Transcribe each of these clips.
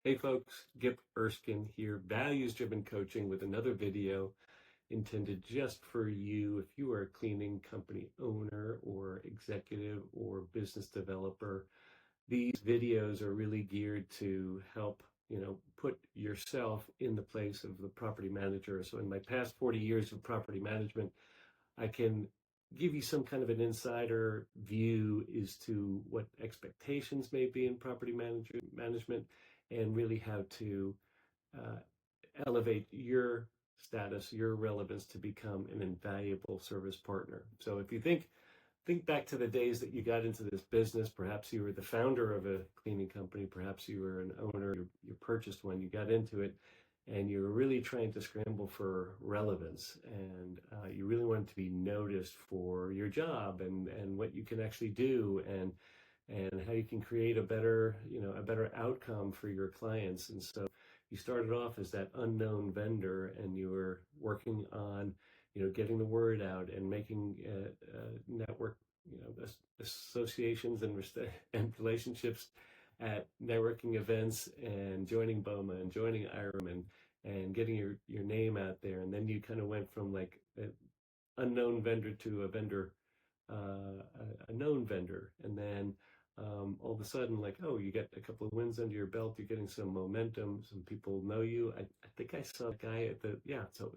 Hey folks, Gip Erskine here, values-driven coaching with another video intended just for you if you are a cleaning company owner or executive or business developer. These videos are really geared to help, put yourself in the place of the property manager. So in my past 40 years of property management, I can give you some kind of an insider view as to what expectations may be in property management and really how to uh, elevate your status, your relevance to become an invaluable service partner. So if you think back to the days that you got into this business, perhaps you were the founder of a cleaning company, perhaps you were an owner, you purchased one, you got into it, and you were really trying to scramble for relevance, and you really wanted to be noticed for your job and what you can actually do, and how you can create a better outcome for your clients. And so you started off as that unknown vendor, and you were working on, getting the word out and making network, associations and relationships at networking events, and joining BOMA and joining IRM, and getting your name out there. And then you kind of went from like an unknown vendor to a known vendor. And then all of a sudden, like, oh, you get a couple of wins under your belt, you're getting some momentum, some people know you. I think I saw a guy so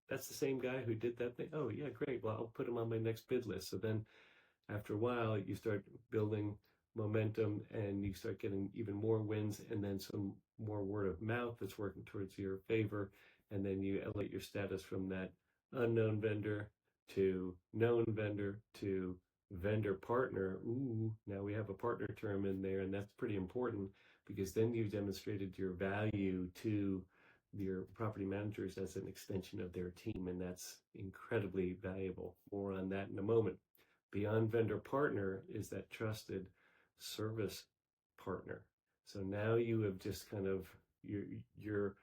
that's the same guy who did that thing. Oh yeah, great. Well, I'll put him on my next bid list. So then after a while, you start building momentum and you start getting even more wins, and then some more word of mouth that's working towards your favor. And then you elevate your status from that unknown vendor to known vendor to vendor partner. Ooh, now we have a partner term in there, and that's pretty important because then you've demonstrated your value to your property managers as an extension of their team, and that's incredibly valuable. More on that in a moment. Beyond vendor partner is that trusted service partner. So now you have just kind of, you're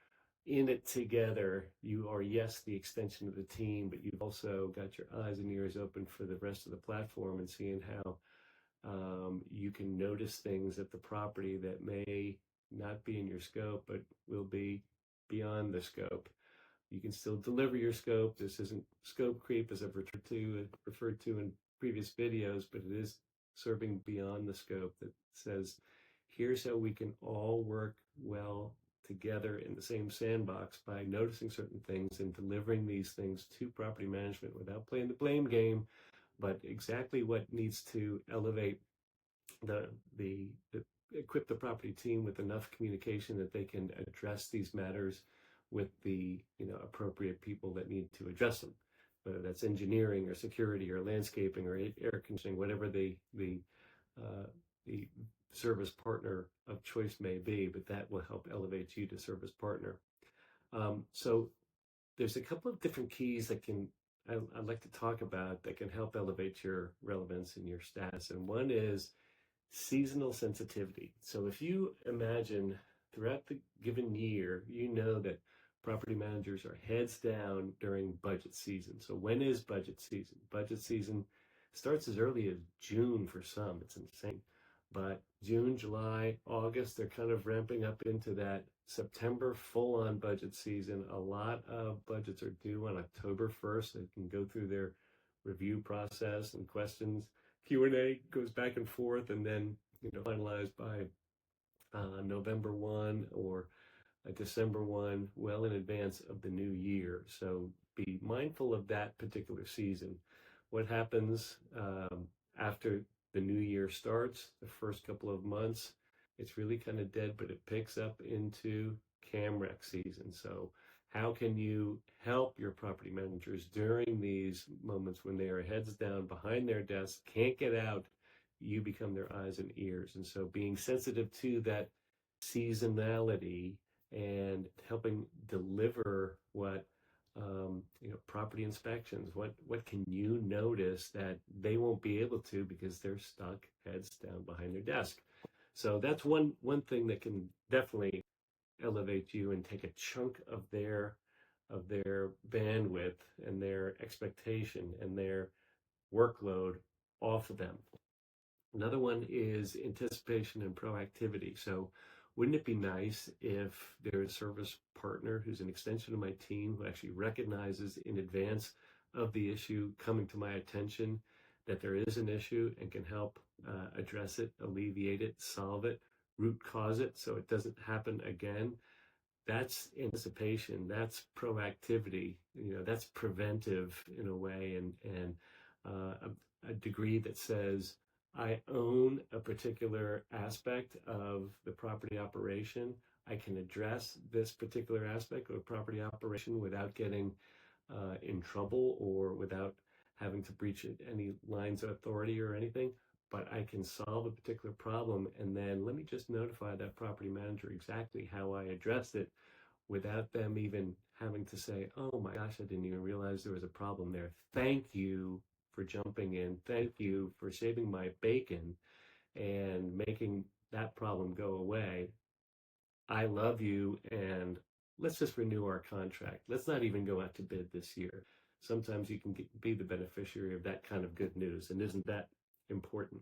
in it together. You are, yes, the extension of the team, but you've also got your eyes and ears open for the rest of the platform and seeing how you can notice things at the property that may not be in your scope, but will be beyond the scope. You can still deliver your scope. This isn't scope creep, as I've referred to in previous videos, but it is serving beyond the scope that says, here's how we can all work well together in the same sandbox by noticing certain things and delivering these things to property management without playing the blame game, but exactly what needs to elevate the equip the property team with enough communication that they can address these matters with the appropriate people that need to address them, whether that's engineering or security or landscaping or air conditioning, whatever the service partner of choice may be, but that will help elevate you to service partner. So there's a couple of different keys that I'd like to talk about that can help elevate your relevance and your status. And one is seasonal sensitivity. So if you imagine throughout the given year, you know that property managers are heads down during budget season. So when is budget season? Budget season starts as early as June for some. It's insane. But June, July, August, they're kind of ramping up into that September full-on budget season. A lot of budgets are due on October 1st. They can go through their review process and questions. Q&A goes back and forth, and then finalized by November 1 or December 1, well in advance of the new year. So be mindful of that particular season. What happens after the new year starts, the first couple of months, it's really kind of dead, but it picks up into CAMREC season. So how can you help your property managers during these moments when they are heads down behind their desks, can't get out? You become their eyes and ears. And so being sensitive to that seasonality and helping deliver what property inspections, what can you notice that they won't be able to because they're stuck heads down behind their desk. So that's one thing that can definitely elevate you and take a chunk of their bandwidth and their expectation and their workload off of them. Another one is anticipation and proactivity. So Wouldn't it be nice if there's a service partner who's an extension of my team who actually recognizes in advance of the issue coming to my attention that there is an issue and can help address it, alleviate it, solve it, root cause it so it doesn't happen again? That's anticipation, that's proactivity, that's preventive in a way, and a degree that says I own a particular aspect of the property operation. I can address this particular aspect of property operation without getting in trouble or without having to breach any lines of authority or anything, but I can solve a particular problem, and then let me just notify that property manager exactly how I addressed it without them even having to say, oh my gosh, I didn't even realize there was a problem there. Thank you for jumping in. Thank you for saving my bacon and making that problem go away. I love you, and let's just renew our contract. Let's not even go out to bid this year. Sometimes you can be the beneficiary of that kind of good news, and isn't that important?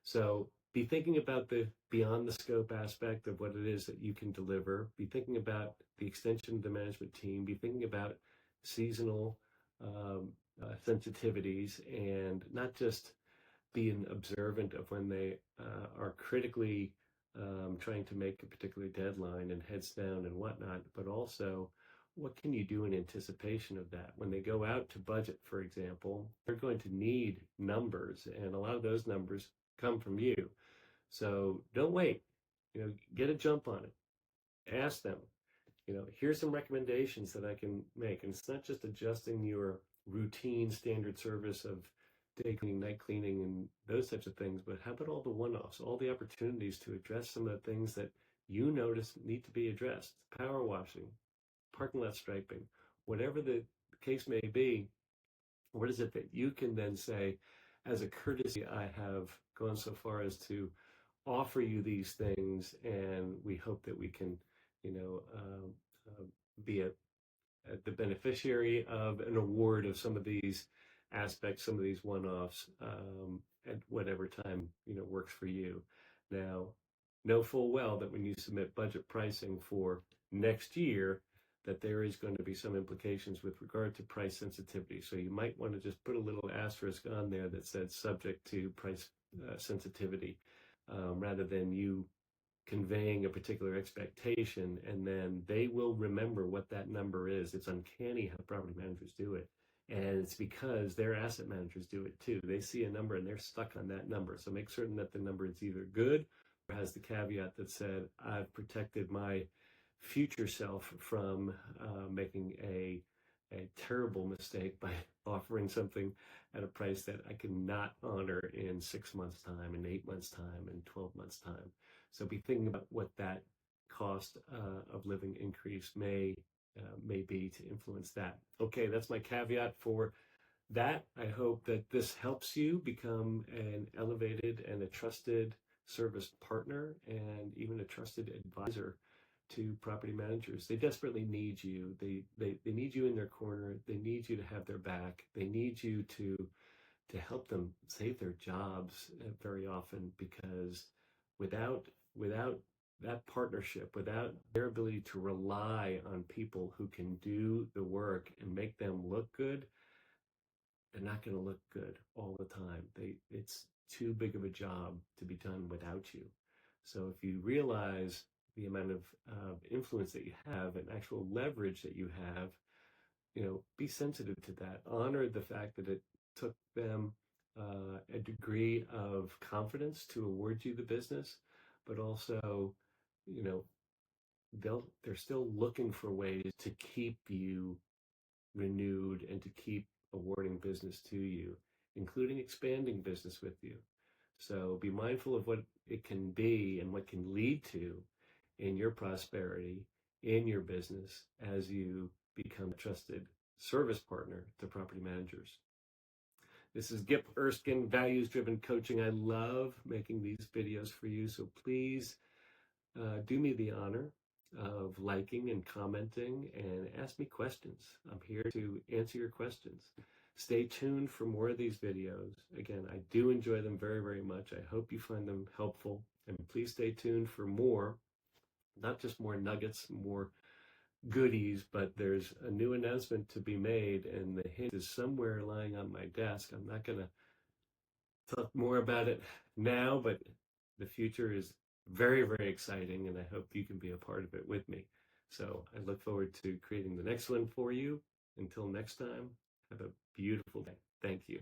So be thinking about the beyond the scope aspect of what it is that you can deliver. Be thinking about the extension of the management team. Be thinking about seasonal sensitivities, and not just being observant of when they are critically trying to make a particular deadline and heads down and whatnot, but also what can you do in anticipation of that? When they go out to budget, for example, they're going to need numbers, and a lot of those numbers come from you. So don't wait, get a jump on it. Ask them, here's some recommendations that I can make. And it's not just adjusting your routine standard service of day cleaning, night cleaning, and those types of things, but how about all the one-offs, all the opportunities to address some of the things that you notice need to be addressed? Power washing, parking lot striping, whatever the case may be. What is it that you can then say, as a courtesy, I have gone so far as to offer you these things, and we hope that we can, you know, uh, be the beneficiary of an award of some of these aspects, some of these one-offs, at whatever time works for you. Now, know full well that when you submit budget pricing for next year, that there is going to be some implications with regard to price sensitivity. So you might want to just put a little asterisk on there that says subject to price sensitivity, rather than you conveying a particular expectation, and then they will remember what that number is. It's uncanny how property managers do it. And it's because their asset managers do it too. They see a number and they're stuck on that number. So make certain that the number is either good or has the caveat that said, I've protected my future self from making a terrible mistake by offering something at a price that I cannot honor in 6 months' time, in 8 months' time, in 12 months' time. So be thinking about what that cost of living increase may be to influence that. Okay, that's my caveat for that. I hope that this helps you become an elevated and a trusted service partner, and even a trusted advisor to property managers. They desperately need you. They need you in their corner. They need you to have their back. They need you to help them save their jobs very often, because without that partnership, without their ability to rely on people who can do the work and make them look good, they're not going to look good all the time. It's too big of a job to be done without you. So if you realize the amount of influence that you have and actual leverage that you have, be sensitive to that. Honor the fact that it took them a degree of confidence to award you the business, but also, they're still looking for ways to keep you renewed and to keep awarding business to you, including expanding business with you. So be mindful of what it can be and what can lead to in your prosperity, in your business, as you become a trusted service partner to property managers. This is Gip Erskine, Values Driven Coaching. I love making these videos for you, so please do me the honor of liking and commenting and ask me questions. I'm here to answer your questions. Stay tuned for more of these videos. Again, I do enjoy them very, very much. I hope you find them helpful, and please stay tuned for more not just more nuggets, more goodies, but there's a new announcement to be made, and the hint is somewhere lying on my desk. I'm not going to talk more about it now, but the future is very, very exciting, and I hope you can be a part of it with me. So I look forward to creating the next one for you. Until next time, have a beautiful day. Thank you.